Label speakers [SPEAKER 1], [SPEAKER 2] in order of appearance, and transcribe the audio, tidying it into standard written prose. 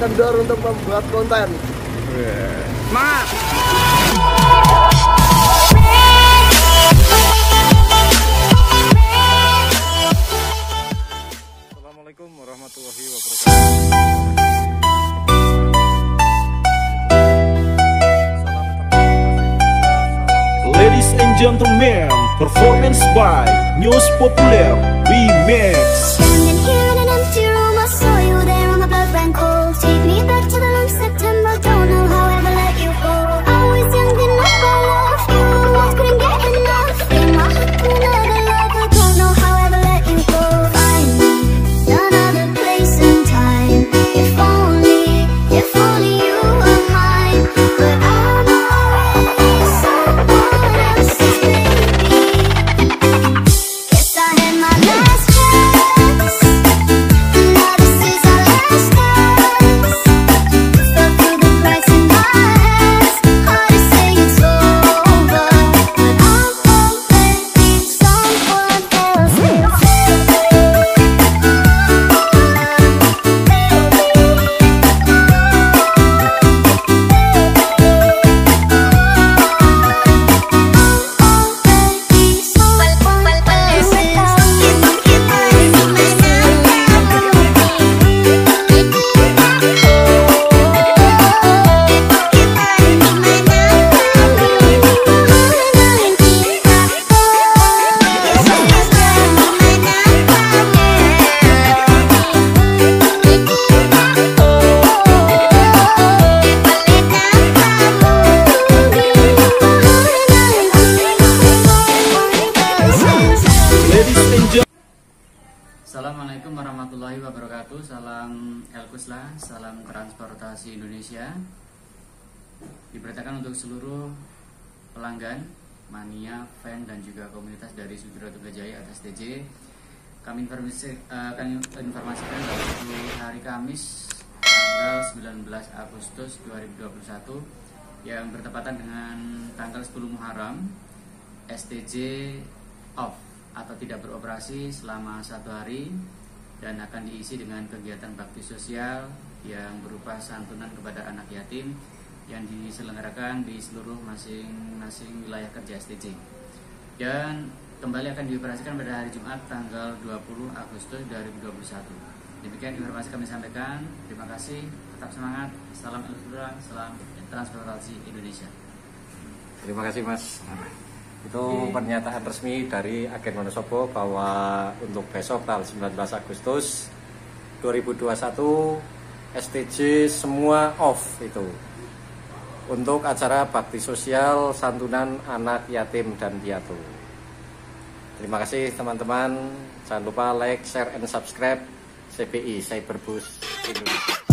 [SPEAKER 1] kendor untuk membuat konten.
[SPEAKER 2] Semangat! Assalamualaikum warahmatullahi wabarakatuh.
[SPEAKER 3] Ladies and gentlemen, performance by News Populer Remix.
[SPEAKER 4] Standing here in an empty room, I saw you there and my blood ran cold. Take me back to the long September, don't know how I ever let you go. I was young enough, I loved you, I couldn't get enough. Gave my heart to another lover, don't know how I ever let you go. Find me another place and time. If only you were mine. But I'm already someone else's baby. Guess I had my last chance. Now this is our last dance. Fell through the cracks in my hands. Hard to say it's over, but I'm already someone else's
[SPEAKER 5] Assalamualaikum warahmatullahi wabarakatuh. Salam Elkusla, salam transportasi Indonesia. Diberitakan untuk seluruh pelanggan, mania, fan dan juga komunitas dari Sudiro Tugajaya atau STJ. Kami informasikan bahwa hari Kamis tanggal 19 Agustus 2021 yang bertepatan dengan tanggal 10 Muharram, STJ off atau tidak beroperasi selama 1 hari dan akan diisi dengan kegiatan bakti sosial yang berupa santunan kepada anak yatim yang diselenggarakan di seluruh masing-masing wilayah kerja STJ dan kembali akan dioperasikan pada hari Jumat tanggal 20 Agustus 2021. Demikian informasi kami sampaikan. Terima kasih, tetap semangat, salam Elvira, salam transportasi Indonesia.
[SPEAKER 2] Terima kasih Mas. Itu pernyataan resmi dari agen Wonosobo bahwa untuk besok tanggal 19 Agustus 2021 STJ semua off itu untuk acara bakti sosial santunan anak yatim dan piatu. Terima kasih teman-teman, jangan lupa like, share, and subscribe CBI Cyberbus Indonesia.